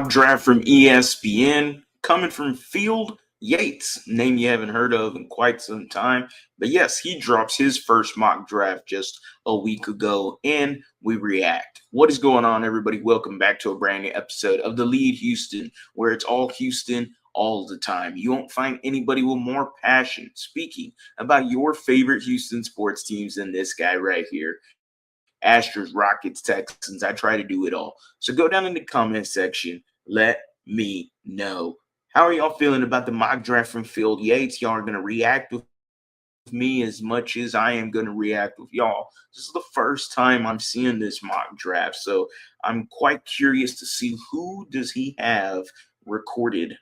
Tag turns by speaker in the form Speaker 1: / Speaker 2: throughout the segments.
Speaker 1: mock draft from ESPN coming from Field Yates, name you haven't heard of in quite some time. But yes, he drops his first mock draft just a week ago, and we react. What is going on, everybody? Welcome back to a brand new episode of TheLead Houston, where it's all Houston all the time. You won't find anybody with more passion speaking about your favorite Houston sports teams than this guy right here. Astros, Rockets, Texans. I try to do it all. So go down in the comment section. Let me know. How are y'all feeling about the mock draft from Field Yates? Y'all are going to react with me as much as I am going to react with y'all. This is the first time I'm seeing this mock draft. So I'm quite curious to see who does he have recorded.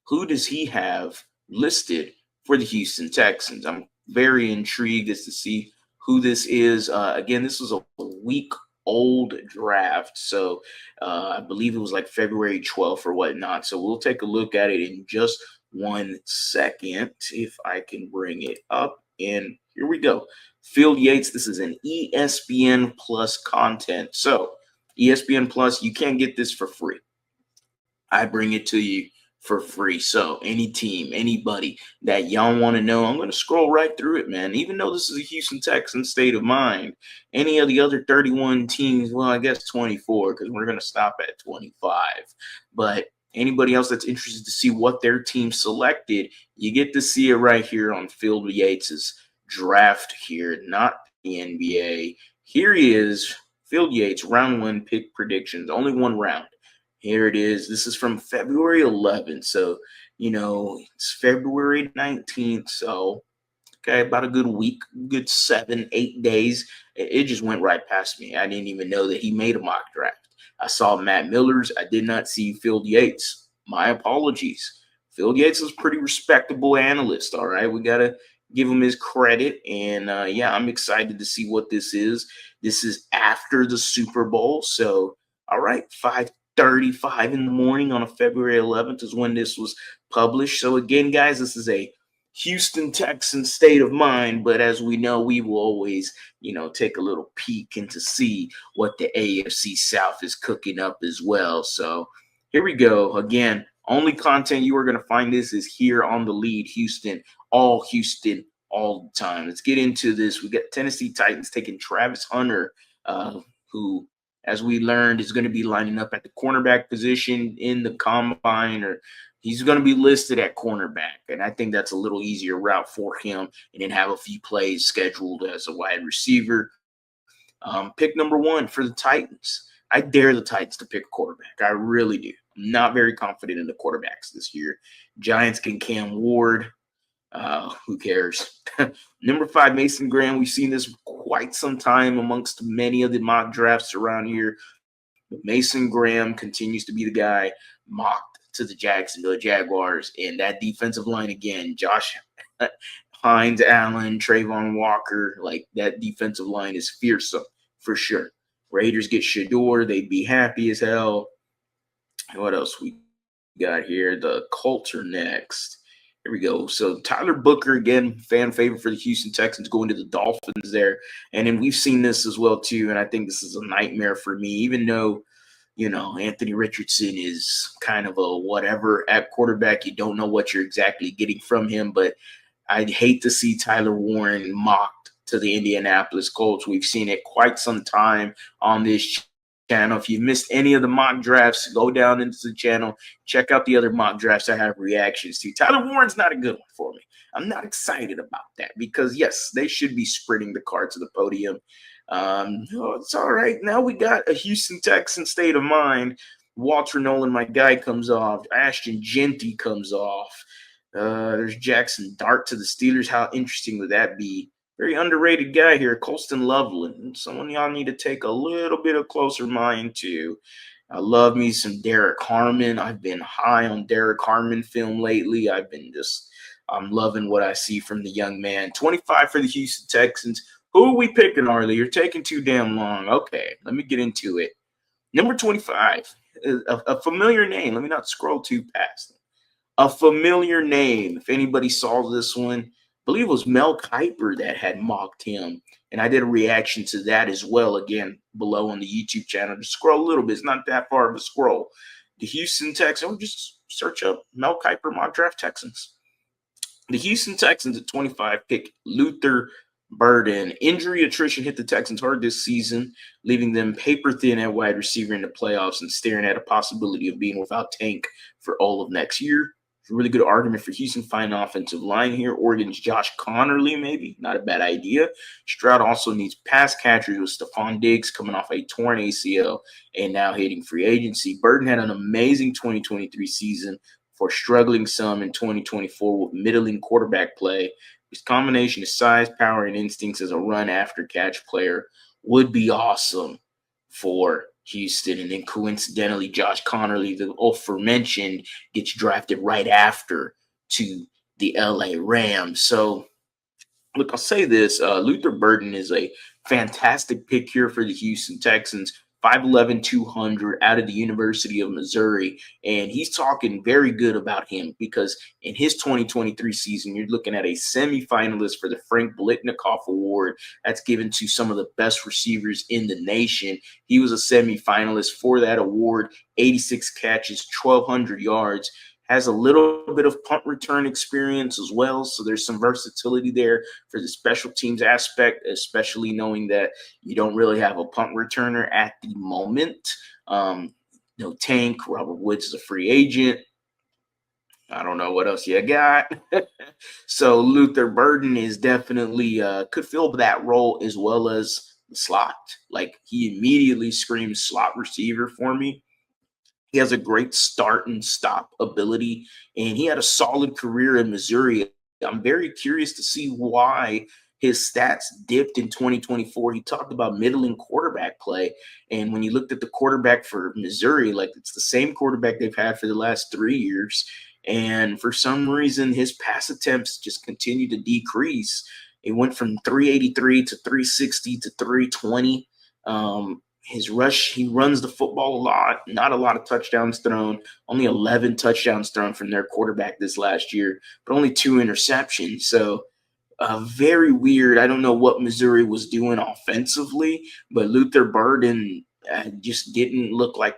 Speaker 1: Who does he have listed for the Houston Texans? I'm very intrigued as to see who this is. Again, this was a week-old draft, so I believe it was like February 12th or whatnot. So we'll take a look at it in just 1 second if I can bring it up. And here we go. Field Yates, this is an ESPN Plus content. So ESPN Plus, you can't get this for free. I bring it to you for free. So any team, anybody that y'all want to know, I'm going to scroll right through it, man. Even though this is a Houston Texans state of mind, any of the other 31 teams, well, I guess 24, because we're going to stop at 25. But anybody else that's interested to see what their team selected, you get to see it right here on Field Yates's draft here, not the NBA. Here he is, Field Yates, round 1 pick predictions, only one round. Here it is. This is from February 11th. So, it's February 19th. So, okay, about a good week, good 7-8 days. It just went right past me. I didn't even know that he made a mock draft. I saw Matt Miller's. I did not see Field Yates. My apologies. Field Yates is a pretty respectable analyst, all right? We got to give him his credit. And, yeah, I'm excited to see what this is. This is after the Super Bowl. So, all right, 5:35 in the morning on a February 11th is when this was published. So again, guys, this is a Houston Texans state of mind, but as we know, we will always, take a little peek and to see what the AFC South is cooking up as well. So here we go. Again, only content you are going to find this is here on TheLead Houston, all the time. Let's get into this. We got Tennessee Titans taking Travis Hunter, who, as we learned, is going to be lining up at the cornerback position in the combine, or he's going to be listed at cornerback. And I think that's a little easier route for him, and then have a few plays scheduled as a wide receiver. Pick number 1 for the Titans. I dare the Titans to pick a quarterback. I really do. I'm not very confident in the quarterbacks this year. Giants can Cam Ward. Who cares? Number 5, Mason Graham. We've seen this quite some time amongst many of the mock drafts around here. But Mason Graham continues to be the guy mocked to the Jacksonville Jaguars. And that defensive line again, Josh Hines, Allen, Trayvon Walker, like that defensive line is fearsome for sure. Raiders get Shador. They'd be happy as hell. What else we got here? The Colts are next. Here we go. So Tyler Booker, again, fan favorite for the Houston Texans, going to the Dolphins there. And then we've seen this as well, too. And I think this is a nightmare for me, even though, Anthony Richardson is kind of a whatever at quarterback. You don't know what you're exactly getting from him. But I'd hate to see Tyler Warren mocked to the Indianapolis Colts. We've seen it quite some time on this channel. If you've missed any of the mock drafts, go down into the channel, check out the other mock drafts I have reactions to. Tyler Warren's not a good one for me. I'm not excited about that because, yes, they should be sprinting the car to the podium. It's all right. Now we got a Houston Texans state of mind. Walter Nolan, my guy, comes off. Ashton Genty comes off. There's Jackson Dart to the Steelers. How interesting would that be? Very underrated guy here, Colston Loveland. Someone y'all need to take a little bit of closer mind to. I love me some Derek Harmon. I've been high on Derek Harmon film lately. I'm loving what I see from the young man. 25 for the Houston Texans. Who are we picking, Arlie? You're taking too damn long. Okay, let me get into it. Number 25, a familiar name. Let me not scroll too past it. A familiar name. If anybody saw this one, believe it was Mel Kiper that had mocked him. And I did a reaction to that as well, again, below on the YouTube channel. Just scroll a little bit. It's not that far of a scroll. The Houston Texans, or just search up Mel Kiper mock draft Texans. The Houston Texans at 25 pick Luther Burden. Injury attrition hit the Texans hard this season, leaving them paper thin at wide receiver in the playoffs and staring at a possibility of being without Tank for all of next year. It's a really good argument for Houston finding offensive line here. Oregon's Josh Connerly, maybe. Not a bad idea. Stroud also needs pass catchers with Stephon Diggs coming off a torn ACL and now hitting free agency. Burden had an amazing 2023 season for struggling some in 2024 with middling quarterback play. His combination of size, power, and instincts as a run-after-catch player would be awesome for Houston. And then coincidentally, Josh Connerly, the aforementioned, gets drafted right after to the LA Rams. So, look, I'll say this. Luther Burden is a fantastic pick here for the Houston Texans. 5'11", 200 out of the University of Missouri. And he's talking very good about him because in his 2023 season, you're looking at a semifinalist for the Frank Blitnikoff Award that's given to some of the best receivers in the nation. He was a semifinalist for that award, 86 catches, 1,200 yards. Has a little bit of punt return experience as well. So there's some versatility there for the special teams aspect, especially knowing that you don't really have a punt returner at the moment. Tank, Robert Woods is a free agent. I don't know what else you got. So Luther Burden is definitely could fill that role as well as the slot. Like he immediately screams slot receiver for me. He has a great start and stop ability, and he had a solid career in Missouri. I'm very curious to see why his stats dipped in 2024. He talked about middling quarterback play, and when you looked at the quarterback for Missouri, like it's the same quarterback they've had for the last 3 years, and for some reason his pass attempts just continue to decrease. It went from 383 to 360 to 320. His rush, he runs the football a lot, not a lot of touchdowns thrown, only 11 touchdowns thrown from their quarterback this last year, but only 2 interceptions. So very weird. I don't know what Missouri was doing offensively, but Luther Burden just didn't look like,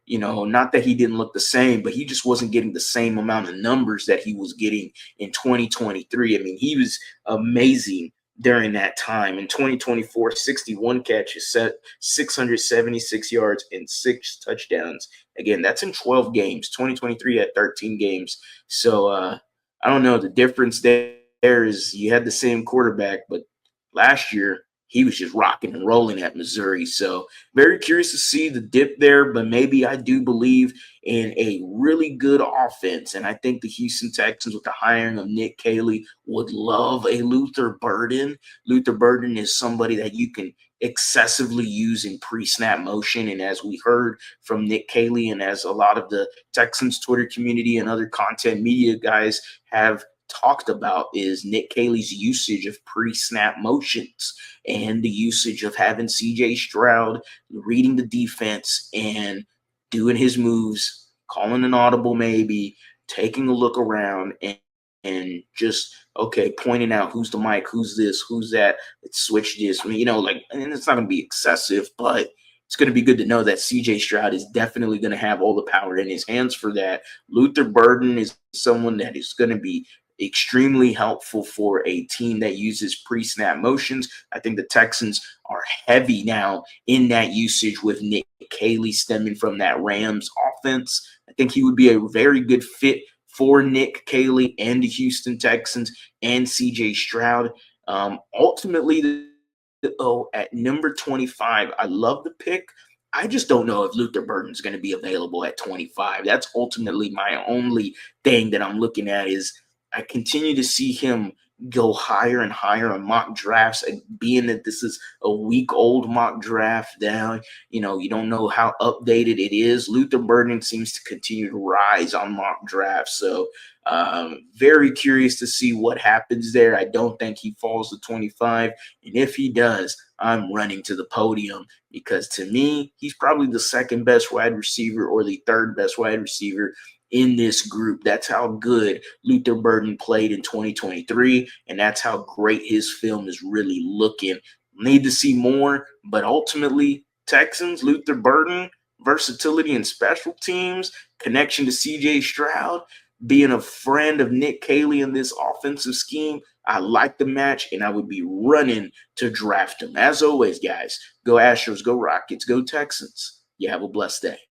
Speaker 1: not that he didn't look the same, but he just wasn't getting the same amount of numbers that he was getting in 2023. I mean, he was amazing during that time. In 2024, 61 catches, 676 yards, and 6 touchdowns. Again, that's in 12 games. 2023 had 13 games. So I don't know. The difference there is you had the same quarterback, but last year he was just rocking and rolling at Missouri. So very curious to see the dip there, but maybe I do believe in a really good offense. And I think the Houston Texans with the hiring of Nick Caley would love a Luther Burden. Luther Burden is somebody that you can excessively use in pre-snap motion. And as we heard from Nick Caley and as a lot of the Texans Twitter community and other content media guys have talked about, is Nick Caley's usage of pre-snap motions and the usage of having CJ Stroud reading the defense and doing his moves, calling an audible maybe, taking a look around and just, okay, pointing out who's the mic, who's this, who's that, let's switch this. I mean, and it's not going to be excessive, but it's going to be good to know that CJ Stroud is definitely going to have all the power in his hands for that. Luther Burden is someone that is going to be extremely helpful for a team that uses pre-snap motions. I think the Texans are heavy now in that usage with Nick Caley stemming from that Rams offense. I think he would be a very good fit for Nick Caley and the Houston Texans and CJ Stroud. Ultimately, at number 25, I love the pick. I just don't know if Luther Burden's going to be available at 25. That's ultimately my only thing that I'm looking at. Is I continue to see him go higher and higher on mock drafts, and being that this is a week-old mock draft now, you don't know how updated it is. Luther Burden seems to continue to rise on mock drafts. So very curious to see what happens there. I don't think he falls to 25. And if he does, I'm running to the podium, because to me, he's probably the second best wide receiver or the third best wide receiver in this group. That's how good Luther Burden played in 2023, and that's how great his film is really looking. Need to see more, but ultimately, Texans, Luther Burden, versatility in special teams, connection to CJ Stroud, being a friend of Nick Caley in this offensive scheme. I like the match, and I would be running to draft him. As always, guys, go Astros, go Rockets, go Texans. You have a blessed day.